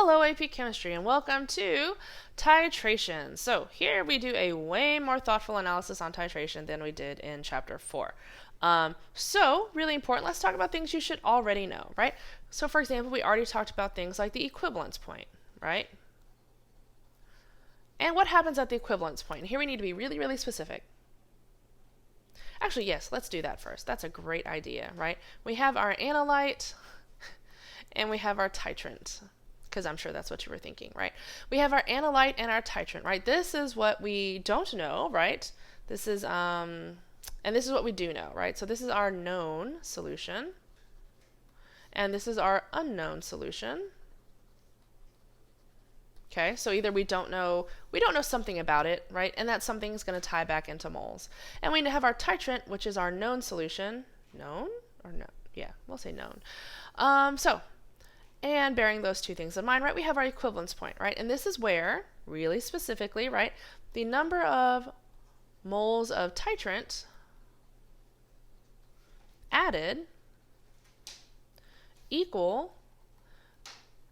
Hello AP Chemistry and welcome to Titration. So here we do a way more thoughtful analysis on titration than we did in chapter 4. So really important, let's talk about things you should already know, right? So for example, we already talked about things like the equivalence point, right? And what happens at the equivalence point? Here we need to be really, really specific. Actually, yes, let's do that first. That's a great idea, right? We have our analyte and we have our titrant, because I'm sure that's what you were thinking, right? We have our analyte and our titrant, right? This is what we don't know, right? This is, and this is what we do know, right? So this is our known solution, and this is our unknown solution. Okay, so either we don't know something about it, right? And that something is going to tie back into moles. And we have our titrant, which is our known solution. Known? Or no? Yeah, we'll say known. And bearing those two things in mind, right, we have our equivalence point, right? And this is where, really specifically, right, the number of moles of titrant added equal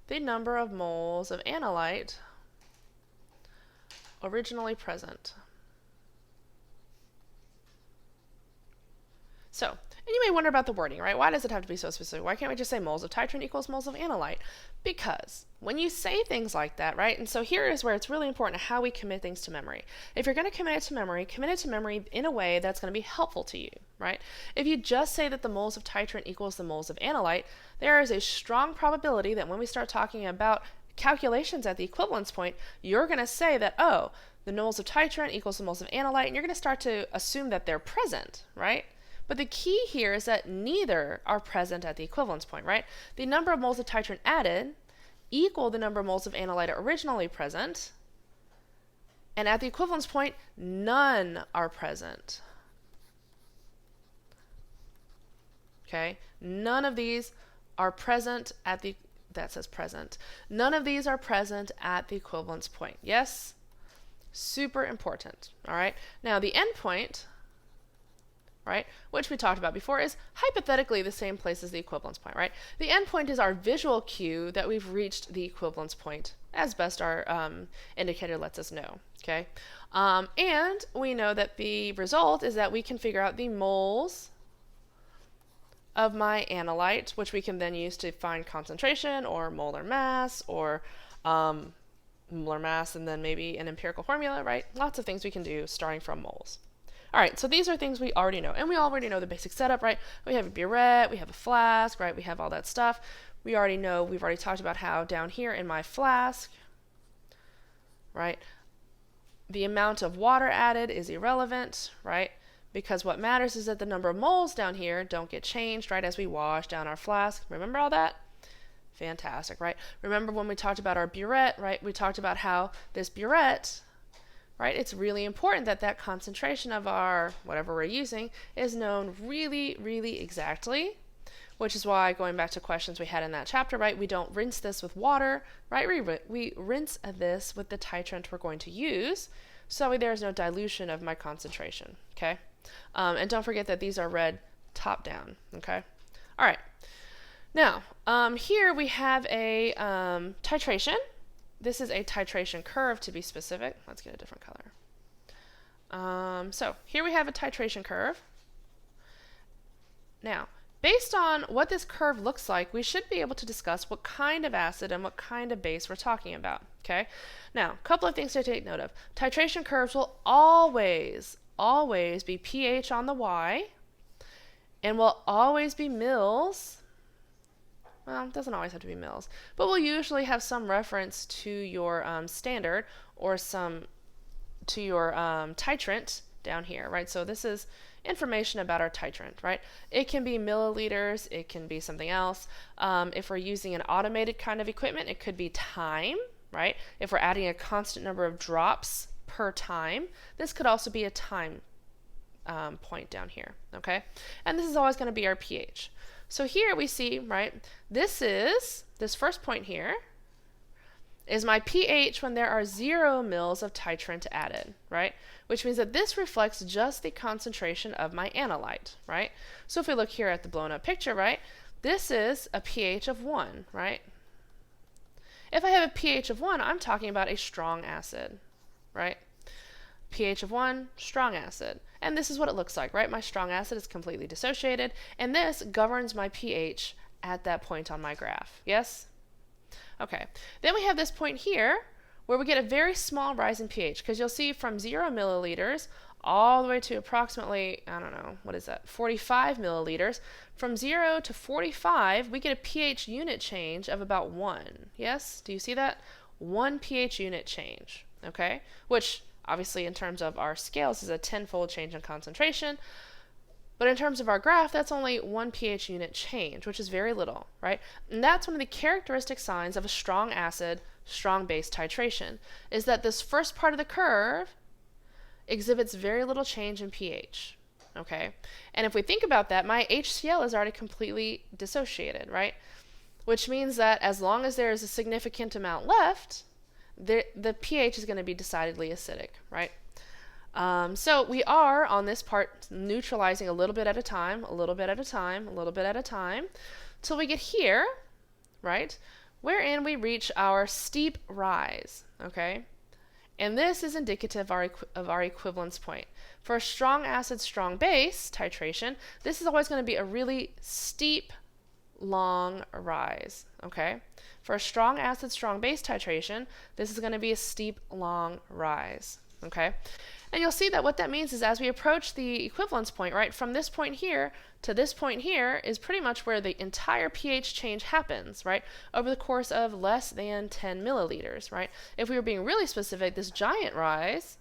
the number of moles of analyte originally present. So, and you may wonder about the wording, right? Why does it have to be so specific? Why can't we just say moles of titrant equals moles of analyte? Because when you say things like that, right, and so here is where it's really important how we commit things to memory. If you're going to commit it to memory in a way that's going to be helpful to you, right? If you just say that the moles of titrant equals the moles of analyte, there is a strong probability that when we start talking about calculations at the equivalence point, you're going to say that, oh, the moles of titrant equals the moles of analyte, and you're going to start to assume that they're present, right? But the key here is that neither are present at the equivalence point, right? The number of moles of titrant added equal the number of moles of analyte originally present, and at the equivalence point, none are present. Okay? None of these are present at the, that says present. None of these are present at the equivalence point. Yes? Super important. All right? Now, the endpoint, right, which we talked about before, is hypothetically the same place as the equivalence point, right? The endpoint is our visual cue that we've reached the equivalence point as best our indicator lets us know, okay? And we know that the result is that we can figure out the moles of my analyte, which we can then use to find concentration or molar mass or molar mass and then maybe an empirical formula, right? Lots of things we can do starting from moles. All right, so these are things we already know, and we already know the basic setup, right? We have a burette, we have a flask, right? We have all that stuff. We already know, we've already talked about how down here in my flask, right, the amount of water added is irrelevant, right? Because what matters is that the number of moles down here don't get changed, right, as we wash down our flask. Remember all that? Fantastic, right? Remember when we talked about our burette, right? We talked about how this burette, right, it's really important that that concentration of our whatever we're using is known really, really exactly, which is why, going back to questions we had in that chapter, right, we don't rinse this with water, right, we rinse this with the titrant we're going to use, so there's no dilution of my concentration, okay? And don't forget that these are read top down, okay? All right. Now, here we have a titration. This is a titration curve, to be specific. Let's get a different color. So here we have a titration curve. Now, based on what this curve looks like, we should be able to discuss what kind of acid and what kind of base we're talking about. Okay. Now, a couple of things to take note of. Titration curves will always be pH on the y, and will always be mils. Well, it doesn't always have to be mils, but we'll usually have some reference to your standard or to your titrant down here, right? So this is information about our titrant, right? It can be milliliters, it can be something else. If we're using an automated kind of equipment, it could be time, right? If we're adding a constant number of drops per time, this could also be a time point down here, okay? And this is always going to be our pH. So here we see, right, this first point here is my pH when there are 0 mils of titrant added, right? Which means that this reflects just the concentration of my analyte, right? So if we look here at the blown up picture, right, this is a pH of 1, right? If I have a pH of 1, I'm talking about a strong acid, right? pH of 1, strong acid. And this is what it looks like, right? My strong acid is completely dissociated, and this governs my pH at that point on my graph. Yes? Okay. Then we have this point here where we get a very small rise in pH, because you'll see from 0 milliliters all the way to approximately, I don't know, what is that, 45 milliliters. From 0 to 45, we get a pH unit change of about 1. Yes? Do you see that? 1 pH unit change, okay? Which, obviously, in terms of our scales, is a 10-fold change in concentration. But in terms of our graph, that's only 1 pH unit change, which is very little, right? And that's one of the characteristic signs of a strong acid, strong base titration, is that this first part of the curve exhibits very little change in pH, okay? And if we think about that, my HCl is already completely dissociated, right? Which means that as long as there is a significant amount left, the pH is going to be decidedly acidic, right? So we are, on this part, neutralizing a little bit at a time, a little bit at a time, a little bit at a time, till we get here, right, wherein we reach our steep rise, okay? And this is indicative of our equivalence point. For a strong acid, strong base titration, this is always going to be a really steep, long rise, okay? For a strong acid, strong base titration, this is going to be a steep, long rise, okay? And you'll see that what that means is as we approach the equivalence point, right, from this point here to this point here is pretty much where the entire pH change happens, right, over the course of less than 10 milliliters, right? If we were being really specific, this giant rise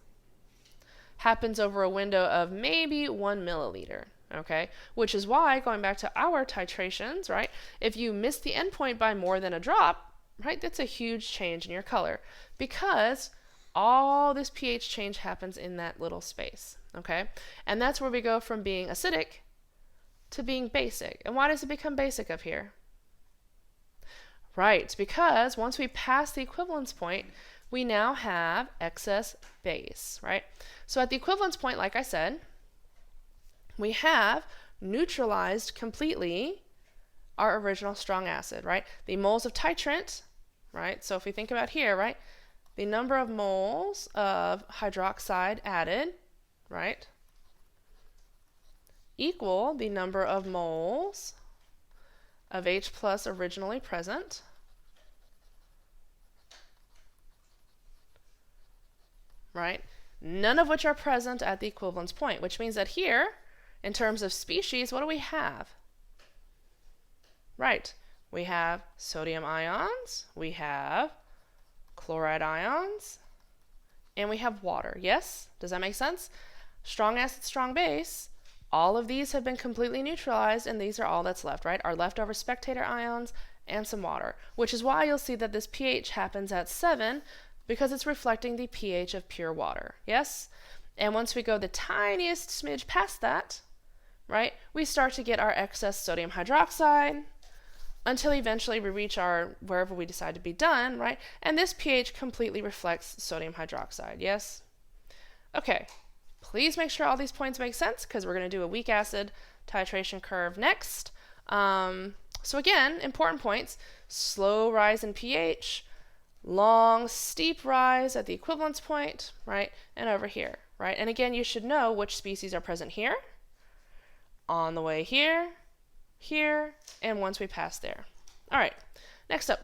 happens over a window of maybe 1 milliliter, okay? Which is why, going back to our titrations, right, if you miss the endpoint by more than a drop, right, that's a huge change in your color, because all this pH change happens in that little space, okay? And that's where we go from being acidic to being basic. And why does it become basic up here? Right, because once we pass the equivalence point, we now have excess base, right? So at the equivalence point, like I said, we have neutralized completely our original strong acid, right? The moles of titrant, right? So if we think about here, right? The number of moles of hydroxide added, right, equal the number of moles of H plus originally present, right, none of which are present at the equivalence point, which means that here, in terms of species, what do we have? Right, we have sodium ions, we have chloride ions, and we have water. Yes? Does that make sense? Strong acid, strong base, all of these have been completely neutralized, and these are all that's left, right? Our leftover spectator ions and some water, which is why you'll see that this pH happens at 7, because it's reflecting the pH of pure water. Yes? And once we go the tiniest smidge past that, right, we start to get our excess sodium hydroxide, until eventually we reach our wherever we decide to be done, right? And this pH completely reflects sodium hydroxide, yes? Okay, please make sure all these points make sense, because we're going to do a weak acid titration curve next. So again, important points: slow rise in pH, long steep rise at the equivalence point, right? And over here, right? And again, you should know which species are present here, on the way here, here, and once we pass there. All right, next up.